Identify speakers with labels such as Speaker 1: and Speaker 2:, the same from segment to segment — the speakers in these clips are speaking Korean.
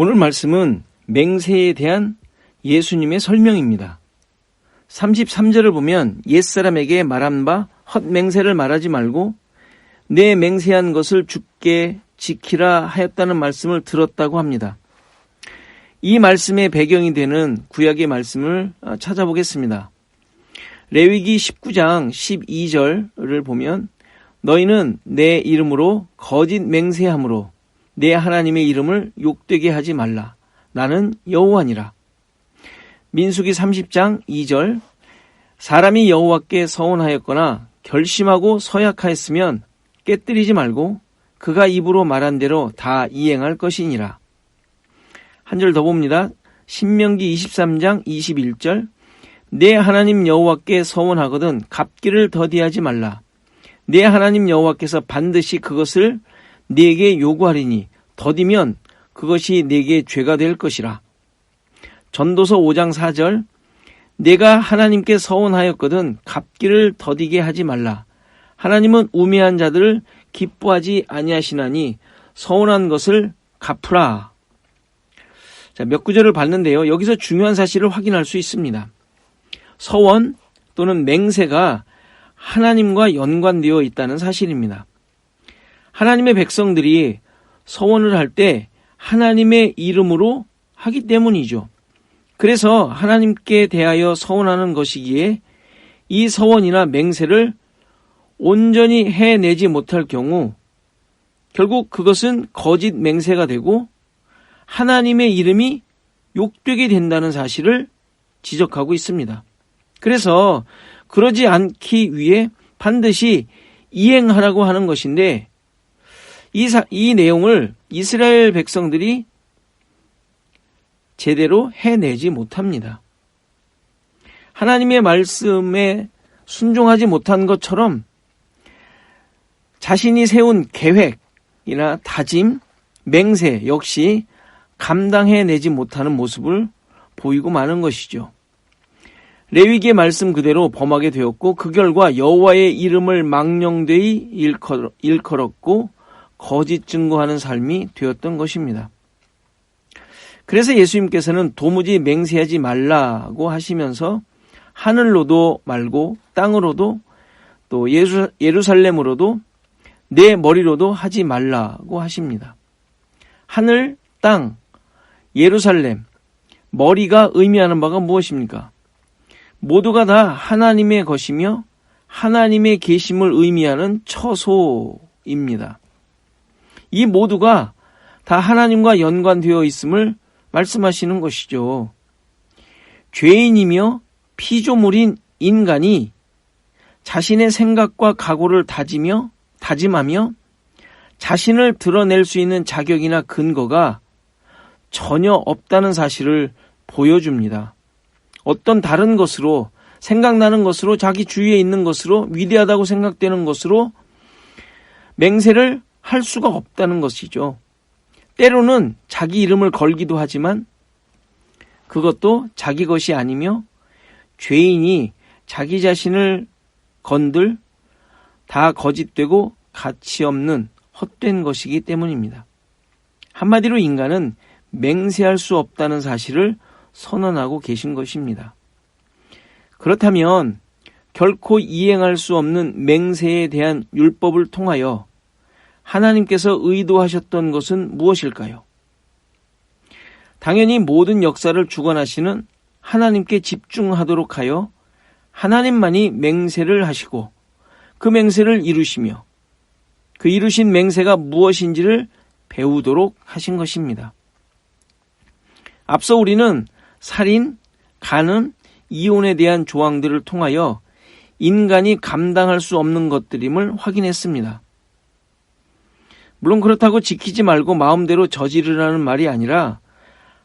Speaker 1: 오늘 말씀은 맹세에 대한 예수님의 설명입니다. 33절을 보면 옛사람에게 말한 바 헛맹세를 말하지 말고 내 맹세한 것을 주께 지키라 하였다는 말씀을 들었다고 합니다. 이 말씀의 배경이 되는 구약의 말씀을 찾아보겠습니다. 레위기 19장 12절을 보면 너희는 내 이름으로 거짓 맹세함으로 내 하나님의 이름을 욕되게 하지 말라. 나는 여호와니라. 민수기 30장 2절 사람이 여호와께 서원하였거나 결심하고 서약하였으면 깨뜨리지 말고 그가 입으로 말한 대로 다 이행할 것이니라. 한 절 더 봅니다. 신명기 23장 21절 내 하나님 여호와께 서원하거든 갚기를 더디하지 말라. 내 하나님 여호와께서 반드시 그것을 네게 요구하리니 더디면 그것이 네게 죄가 될 것이라. 전도서 5장 4절 내가 하나님께 서원하였거든 갚기를 더디게 하지 말라. 하나님은 우매한 자들을 기뻐하지 아니하시나니 서원한 것을 갚으라. 자, 몇 구절을 봤는데요. 여기서 중요한 사실을 확인할 수 있습니다. 서원 또는 맹세가 하나님과 연관되어 있다는 사실입니다. 하나님의 백성들이 서원을 할 때 하나님의 이름으로 하기 때문이죠. 그래서 하나님께 대하여 서원하는 것이기에 이 서원이나 맹세를 온전히 해내지 못할 경우 결국 그것은 거짓 맹세가 되고 하나님의 이름이 욕되게 된다는 사실을 지적하고 있습니다. 그래서 그러지 않기 위해 반드시 이행하라고 하는 것인데 이 내용을 이스라엘 백성들이 제대로 해내지 못합니다. 하나님의 말씀에 순종하지 못한 것처럼 자신이 세운 계획이나 다짐, 맹세 역시 감당해내지 못하는 모습을 보이고 마는 것이죠. 레위기의 말씀 그대로 범하게 되었고 그 결과 여호와의 이름을 망령되이 일컬었고 거짓 증거하는 삶이 되었던 것입니다. 그래서 예수님께서는 도무지 맹세하지 말라고 하시면서 하늘로도 말고 땅으로도 또 예루살렘으로도 내 머리로도 하지 말라고 하십니다. 하늘, 땅, 예루살렘, 머리가 의미하는 바가 무엇입니까? 모두가 다 하나님의 것이며 하나님의 계심을 의미하는 처소입니다. 이 모두가 다 하나님과 연관되어 있음을 말씀하시는 것이죠. 죄인이며 피조물인 인간이 자신의 생각과 각오를 다짐하며 자신을 드러낼 수 있는 자격이나 근거가 전혀 없다는 사실을 보여줍니다. 어떤 다른 것으로 생각나는 것으로 자기 주위에 있는 것으로 위대하다고 생각되는 것으로 맹세를 할 수가 없다는 것이죠. 때로는 자기 이름을 걸기도 하지만 그것도 자기 것이 아니며 죄인이 자기 자신을 건들 다 거짓되고 가치 없는 헛된 것이기 때문입니다. 한마디로 인간은 맹세할 수 없다는 사실을 선언하고 계신 것입니다. 그렇다면 결코 이행할 수 없는 맹세에 대한 율법을 통하여 하나님께서 의도하셨던 것은 무엇일까요? 당연히 모든 역사를 주관하시는 하나님께 집중하도록 하여 하나님만이 맹세를 하시고 그 맹세를 이루시며 그 이루신 맹세가 무엇인지를 배우도록 하신 것입니다. 앞서 우리는 살인, 간음, 이혼에 대한 조항들을 통하여 인간이 감당할 수 없는 것들임을 확인했습니다. 물론 그렇다고 지키지 말고 마음대로 저지르라는 말이 아니라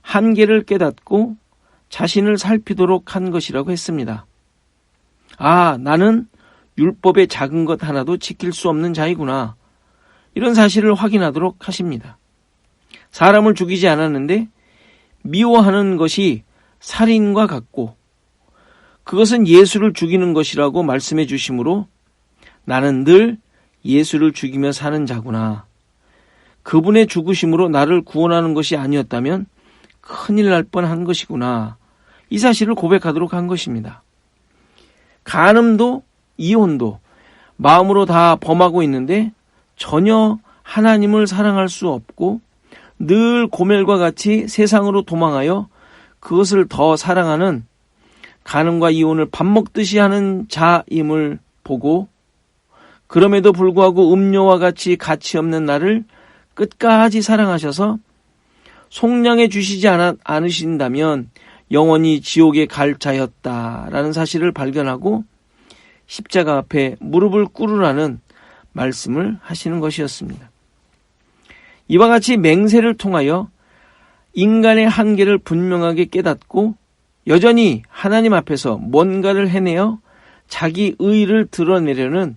Speaker 1: 한계를 깨닫고 자신을 살피도록 한 것이라고 했습니다. 아, 나는 율법의 작은 것 하나도 지킬 수 없는 자이구나. 이런 사실을 확인하도록 하십니다. 사람을 죽이지 않았는데 미워하는 것이 살인과 같고 그것은 예수를 죽이는 것이라고 말씀해 주시므로 나는 늘 예수를 죽이며 사는 자구나. 그분의 죽으심으로 나를 구원하는 것이 아니었다면 큰일 날 뻔한 것이구나. 이 사실을 고백하도록 한 것입니다. 간음도 이혼도 마음으로 다 범하고 있는데 전혀 하나님을 사랑할 수 없고 늘 고멜과 같이 세상으로 도망하여 그것을 더 사랑하는 간음과 이혼을 밥 먹듯이 하는 자임을 보고 그럼에도 불구하고 음료와 같이 가치 없는 나를 끝까지 사랑하셔서 속량해 주시지 않으신다면 영원히 지옥에 갈 자였다라는 사실을 발견하고 십자가 앞에 무릎을 꿇으라는 말씀을 하시는 것이었습니다. 이와 같이 맹세를 통하여 인간의 한계를 분명하게 깨닫고 여전히 하나님 앞에서 뭔가를 해내어 자기 의의를 드러내려는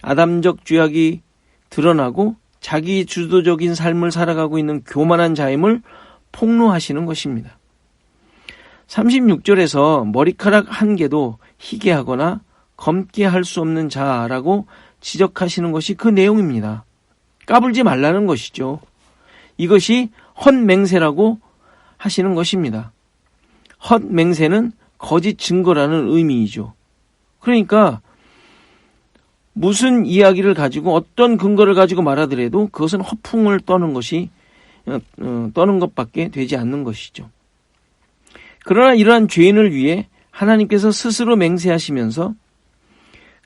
Speaker 1: 아담적 죄악이 드러나고 자기 주도적인 삶을 살아가고 있는 교만한 자임을 폭로하시는 것입니다. 36절에서 머리카락 한 개도 희게 하거나 검게 할 수 없는 자라고 지적하시는 것이 그 내용입니다. 까불지 말라는 것이죠. 이것이 헛맹세라고 하시는 것입니다. 헛맹세는 거짓 증거라는 의미이죠. 그러니까 무슨 이야기를 가지고 어떤 근거를 가지고 말하더라도 그것은 허풍을 떠는 것밖에 되지 않는 것이죠. 그러나 이러한 죄인을 위해 하나님께서 스스로 맹세하시면서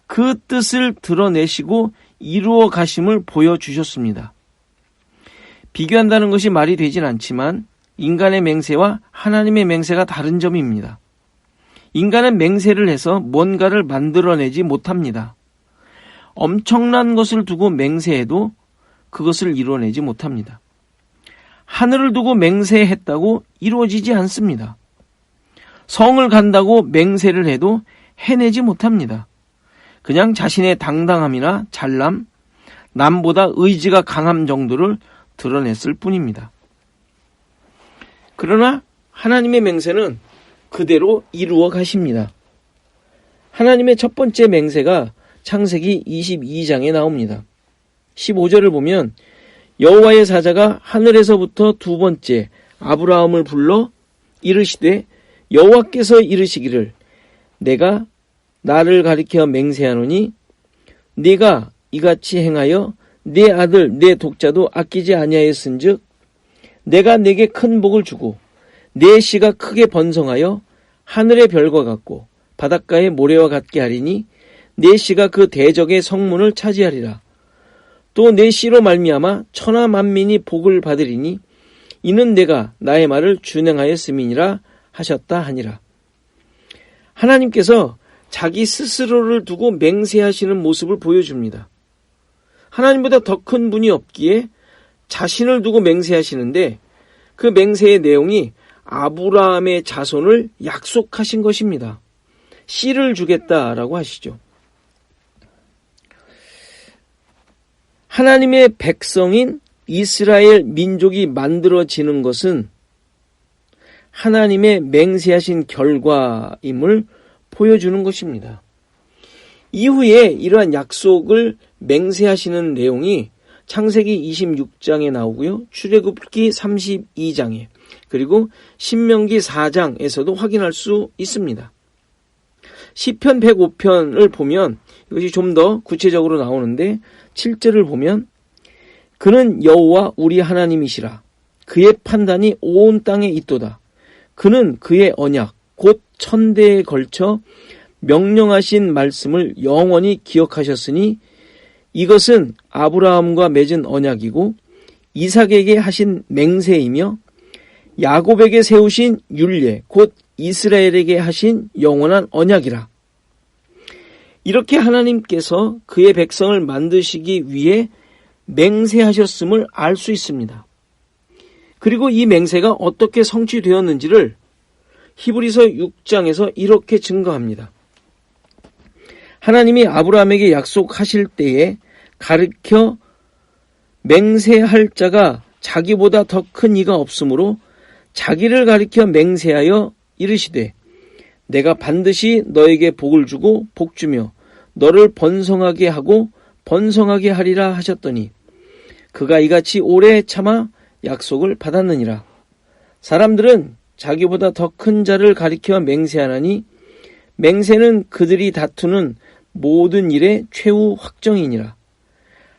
Speaker 1: 그 뜻을 드러내시고 이루어 가심을 보여주셨습니다. 비교한다는 것이 말이 되진 않지만 인간의 맹세와 하나님의 맹세가 다른 점입니다. 인간은 맹세를 해서 뭔가를 만들어내지 못합니다. 엄청난 것을 두고 맹세해도 그것을 이루어내지 못합니다. 하늘을 두고 맹세했다고 이루어지지 않습니다. 성을 간다고 맹세를 해도 해내지 못합니다. 그냥 자신의 당당함이나 잘남, 남보다 의지가 강함 정도를 드러냈을 뿐입니다. 그러나 하나님의 맹세는 그대로 이루어 가십니다. 하나님의 첫 번째 맹세가 창세기 22장에 나옵니다. 15절을 보면 여호와의 사자가 하늘에서부터 두 번째 아브라함을 불러 이르시되 여호와께서 이르시기를 내가 나를 가리켜 맹세하노니 네가 이같이 행하여 네 아들 네 독자도 아끼지 아니하였은즉 내가 네게 큰 복을 주고 네 씨가 크게 번성하여 하늘의 별과 같고 바닷가의 모래와 같게 하리니 네 씨가 그 대적의 성문을 차지하리라. 또 네 씨로 말미암아 천하 만민이 복을 받으리니 이는 내가 나의 말을 준행하였음이니라 하셨다 하니라. 하나님께서 자기 스스로를 두고 맹세하시는 모습을 보여줍니다. 하나님보다 더 큰 분이 없기에 자신을 두고 맹세하시는데 그 맹세의 내용이 아브라함의 자손을 약속하신 것입니다. 씨를 주겠다라고 하시죠. 하나님의 백성인 이스라엘 민족이 만들어지는 것은 하나님의 맹세하신 결과임을 보여주는 것입니다. 이후에 이러한 약속을 맹세하시는 내용이 창세기 26장에 나오고요. 출애굽기 32장에 그리고 신명기 4장에서도 확인할 수 있습니다. 시편 105편을 보면 이것이 좀 더 구체적으로 나오는데 7절을 보면 그는 여호와 우리 하나님이시라. 그의 판단이 온 땅에 있도다. 그는 그의 언약 곧 천대에 걸쳐 명령하신 말씀을 영원히 기억하셨으니 이것은 아브라함과 맺은 언약이고 이삭에게 하신 맹세이며 야곱에게 세우신 율례 곧 이스라엘에게 하신 영원한 언약이라. 이렇게 하나님께서 그의 백성을 만드시기 위해 맹세하셨음을 알 수 있습니다. 그리고 이 맹세가 어떻게 성취되었는지를 히브리서 6장에서 이렇게 증거합니다. 하나님이 아브라함에게 약속하실 때에 가르쳐 맹세할 자가 자기보다 더 큰 이가 없으므로 자기를 가리켜 맹세하여 이르시되 내가 반드시 너에게 복을 주고 복주며 너를 번성하게 하고 번성하게 하리라 하셨더니 그가 이같이 오래 참아 약속을 받았느니라. 사람들은 자기보다 더 큰 자를 가리켜 맹세하나니 맹세는 그들이 다투는 모든 일의 최후 확정이니라.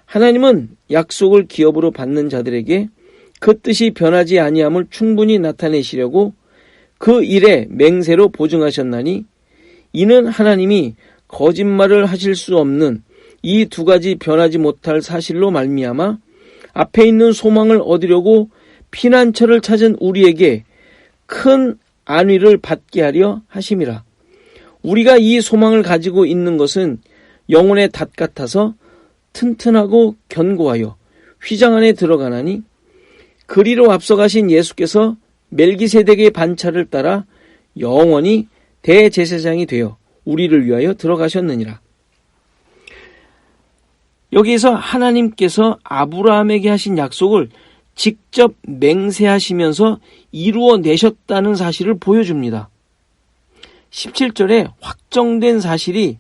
Speaker 1: 하나님은 약속을 기업으로 받는 자들에게 그 뜻이 변하지 아니함을 충분히 나타내시려고 그 일에 맹세로 보증하셨나니 이는 하나님이 거짓말을 하실 수 없는 이 두 가지 변하지 못할 사실로 말미암아 앞에 있는 소망을 얻으려고 피난처를 찾은 우리에게 큰 안위를 받게 하려 하심이라. 우리가 이 소망을 가지고 있는 것은 영혼의 닷 같아서 튼튼하고 견고하여 휘장 안에 들어가나니 그리로 앞서가신 예수께서 멜기세덱의 반차를 따라 영원히 대제사장이 되어 우리를 위하여 들어가셨느니라. 여기에서 하나님께서 아브라함에게 하신 약속을 직접 맹세하시면서 이루어내셨다는 사실을 보여줍니다. 17절에 확정된 사실이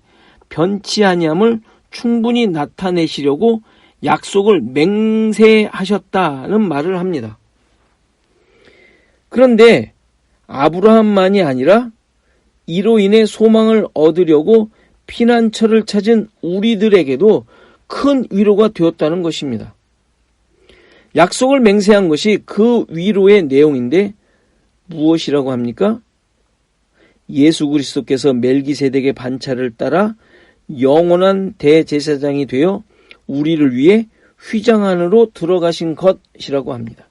Speaker 1: 변치 아니함을 충분히 나타내시려고 약속을 맹세하셨다는 말을 합니다. 그런데 아브라함만이 아니라 이로 인해 소망을 얻으려고 피난처를 찾은 우리들에게도 큰 위로가 되었다는 것입니다. 약속을 맹세한 것이 그 위로의 내용인데 무엇이라고 합니까? 예수 그리스도께서 멜기세덱의 반차를 따라 영원한 대제사장이 되어 우리를 위해 휘장 안으로 들어가신 것이라고 합니다.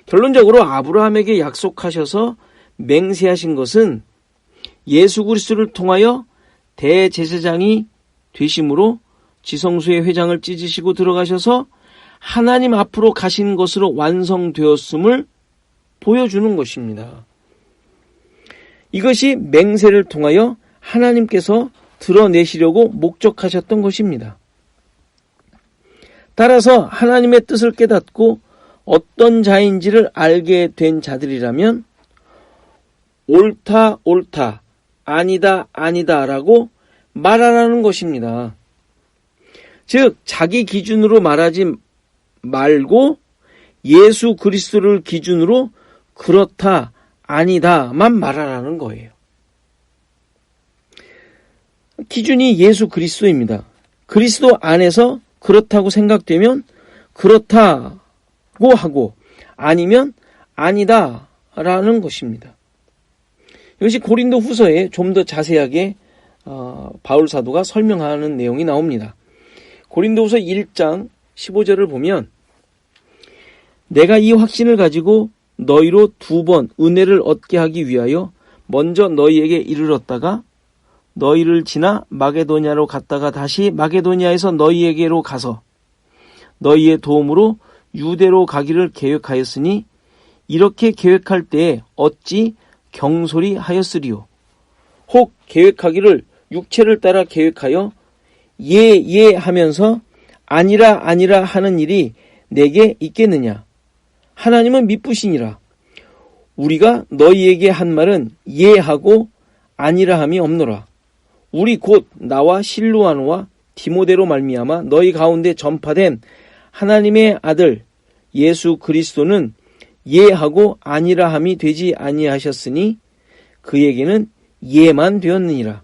Speaker 1: 결론적으로 아브라함에게 약속하셔서 맹세하신 것은 예수 그리스도를 통하여 대제사장이 되심으로 지성소의 회장을 찢으시고 들어가셔서 하나님 앞으로 가신 것으로 완성되었음을 보여주는 것입니다. 이것이 맹세를 통하여 하나님께서 드러내시려고 목적하셨던 것입니다. 따라서 하나님의 뜻을 깨닫고 어떤 자인지를 알게 된 자들이라면 옳다 옳다 아니다 아니다라고 말하라는 것입니다. 즉 자기 기준으로 말하지 말고 예수 그리스도를 기준으로 그렇다 아니다만 말하라는 거예요. 기준이 예수 그리스도입니다. 그리스도 안에서 그렇다고 생각되면 그렇다고 하고 아니면 아니다라는 것입니다. 이것이 고린도 후서에 좀 더 자세하게 바울 사도가 설명하는 내용이 나옵니다. 고린도 후서 1장 15절을 보면 내가 이 확신을 가지고 너희로 2번 은혜를 얻게 하기 위하여 먼저 너희에게 이르렀다가 너희를 지나 마게도냐로 갔다가 다시 마게도냐에서 너희에게로 가서 너희의 도움으로 유대로 가기를 계획하였으니 이렇게 계획할 때에 어찌 경솔히 하였으리요. 혹 계획하기를 육체를 따라 계획하여 예 하면서 아니라 하는 일이 내게 있겠느냐. 하나님은 미쁘시니라. 우리가 너희에게 한 말은 예하고 아니라 함이 없노라. 우리 곧 나와 실루아노와 디모데로 말미암아 너희 가운데 전파된 하나님의 아들 예수 그리스도는 예하고 아니라 함이 되지 아니하셨으니 그에게는 예만 되었느니라.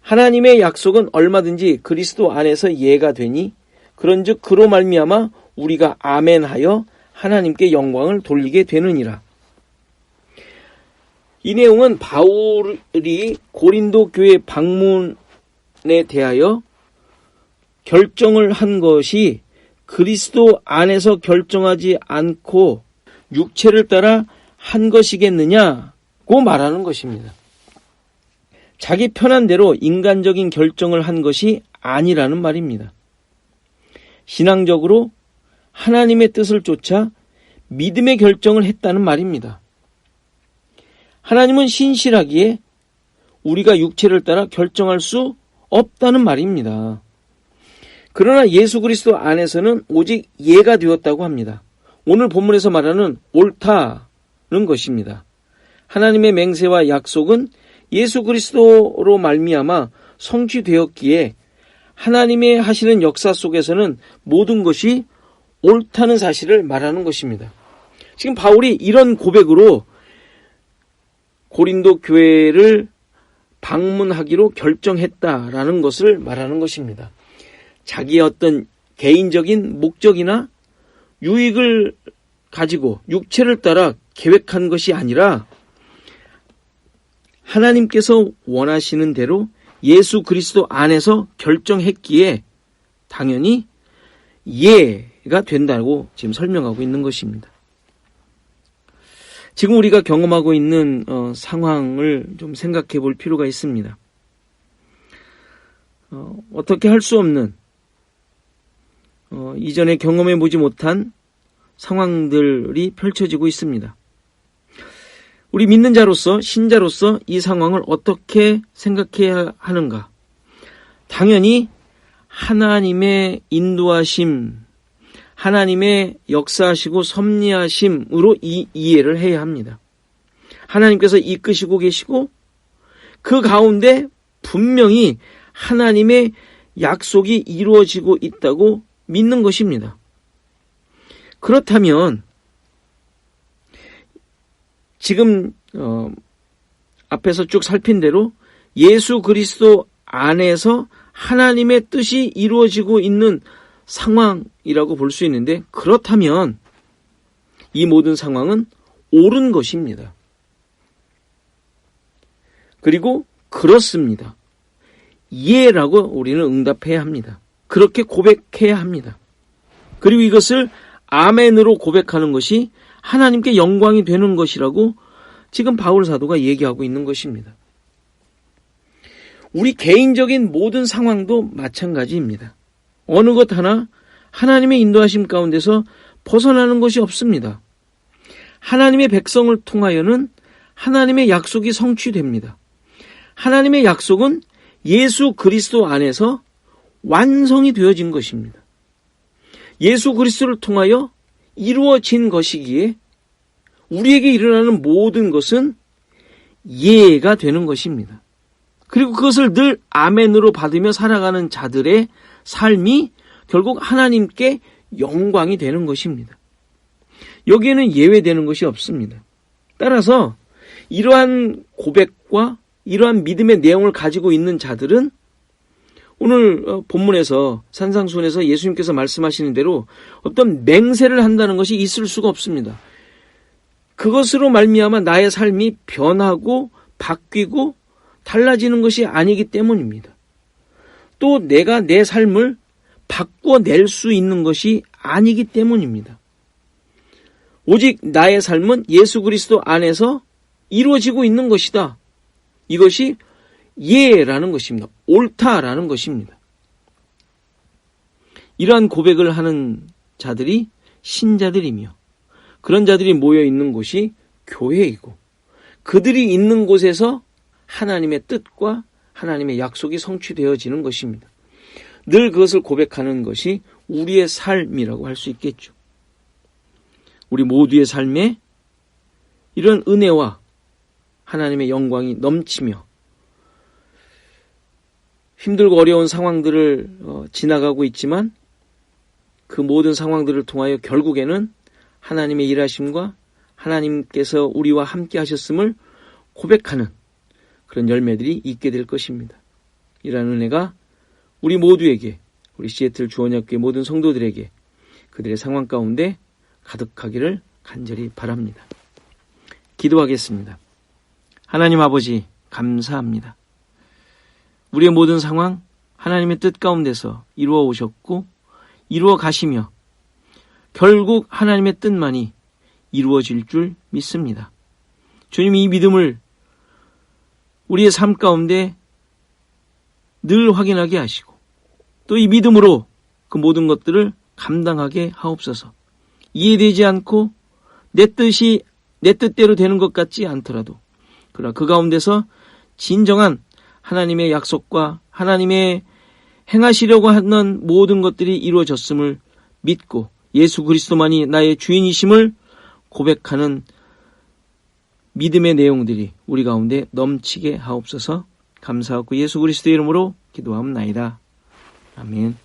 Speaker 1: 하나님의 약속은 얼마든지 그리스도 안에서 예가 되니 그런즉 그로 말미암아 우리가 아멘하여 하나님께 영광을 돌리게 되느니라. 이 내용은 바울이 고린도 교회 방문에 대하여 결정을 한 것이 그리스도 안에서 결정하지 않고 육체를 따라 한 것이겠느냐고 말하는 것입니다. 자기 편한 대로 인간적인 결정을 한 것이 아니라는 말입니다. 신앙적으로 하나님의 뜻을 쫓아 믿음의 결정을 했다는 말입니다. 하나님은 신실하기에 우리가 육체를 따라 결정할 수 없다는 말입니다. 그러나 예수 그리스도 안에서는 오직 예가 되었다고 합니다. 오늘 본문에서 말하는 옳다는 것입니다. 하나님의 맹세와 약속은 예수 그리스도로 말미암아 성취되었기에 하나님의 하시는 역사 속에서는 모든 것이 옳다는 사실을 말하는 것입니다. 지금 바울이 이런 고백으로 고린도 교회를 방문하기로 결정했다라는 것을 말하는 것입니다. 자기의 어떤 개인적인 목적이나 유익을 가지고 육체를 따라 계획한 것이 아니라 하나님께서 원하시는 대로 예수 그리스도 안에서 결정했기에 당연히 예가 된다고 지금 설명하고 있는 것입니다. 지금 우리가 경험하고 있는 상황을 좀 생각해 볼 필요가 있습니다. 어떻게 할 수 없는 이전에 경험해 보지 못한 상황들이 펼쳐지고 있습니다. 우리 믿는 자로서, 신자로서 이 상황을 어떻게 생각해야 하는가? 당연히 하나님의 인도하심, 하나님의 역사하시고 섭리하심으로 이해를 해야 합니다. 하나님께서 이끄시고 계시고 그 가운데 분명히 하나님의 약속이 이루어지고 있다고 믿는 것입니다. 그렇다면 지금 앞에서 쭉 살핀 대로 예수 그리스도 안에서 하나님의 뜻이 이루어지고 있는 상황이라고 볼 수 있는데, 그렇다면 이 모든 상황은 옳은 것입니다. 그리고 그렇습니다. 예라고 우리는 응답해야 합니다. 그렇게 고백해야 합니다. 그리고 이것을 아멘으로 고백하는 것이 하나님께 영광이 되는 것이라고 지금 바울 사도가 얘기하고 있는 것입니다. 우리 개인적인 모든 상황도 마찬가지입니다. 어느 것 하나 하나님의 인도하심 가운데서 벗어나는 것이 없습니다. 하나님의 백성을 통하여는 하나님의 약속이 성취됩니다. 하나님의 약속은 예수 그리스도 안에서 완성이 되어진 것입니다. 예수 그리스도를 통하여 이루어진 것이기에 우리에게 일어나는 모든 것은 예가 되는 것입니다. 그리고 그것을 늘 아멘으로 받으며 살아가는 자들의 삶이 결국 하나님께 영광이 되는 것입니다. 여기에는 예외되는 것이 없습니다. 따라서 이러한 고백과 이러한 믿음의 내용을 가지고 있는 자들은 오늘 본문에서 산상수훈에서 예수님께서 말씀하시는 대로 어떤 맹세를 한다는 것이 있을 수가 없습니다. 그것으로 말미암아 나의 삶이 변하고 바뀌고 달라지는 것이 아니기 때문입니다. 또 내가 내 삶을 바꿔낼 수 있는 것이 아니기 때문입니다. 오직 나의 삶은 예수 그리스도 안에서 이루어지고 있는 것이다. 이것이 예라는 것입니다. 옳다라는 것입니다. 이러한 고백을 하는 자들이 신자들이며 그런 자들이 모여 있는 곳이 교회이고 그들이 있는 곳에서 하나님의 뜻과 하나님의 약속이 성취되어지는 것입니다. 늘 그것을 고백하는 것이 우리의 삶이라고 할 수 있겠죠. 우리 모두의 삶에 이런 은혜와 하나님의 영광이 넘치며 힘들고 어려운 상황들을 지나가고 있지만 그 모든 상황들을 통하여 결국에는 하나님의 일하심과 하나님께서 우리와 함께 하셨음을 고백하는 그런 열매들이 있게 될 것입니다. 이러한 은혜가 우리 모두에게, 우리 시애틀 주원역교회 모든 성도들에게 그들의 상황 가운데 가득하기를 간절히 바랍니다. 기도하겠습니다. 하나님 아버지, 감사합니다. 우리의 모든 상황 하나님의 뜻 가운데서 이루어 오셨고 이루어 가시며 결국 하나님의 뜻만이 이루어질 줄 믿습니다. 주님, 이 믿음을 우리의 삶 가운데 늘 확인하게 하시고 또 이 믿음으로 그 모든 것들을 감당하게 하옵소서. 이해되지 않고 내 뜻대로 되는 것 같지 않더라도 그러나 그 가운데서 진정한 하나님의 약속과 하나님의 행하시려고 하는 모든 것들이 이루어졌음을 믿고 예수 그리스도만이 나의 주인이심을 고백하는 믿음의 내용들이 우리 가운데 넘치게 하옵소서. 감사하고 예수 그리스도의 이름으로 기도하옵나이다. 아멘.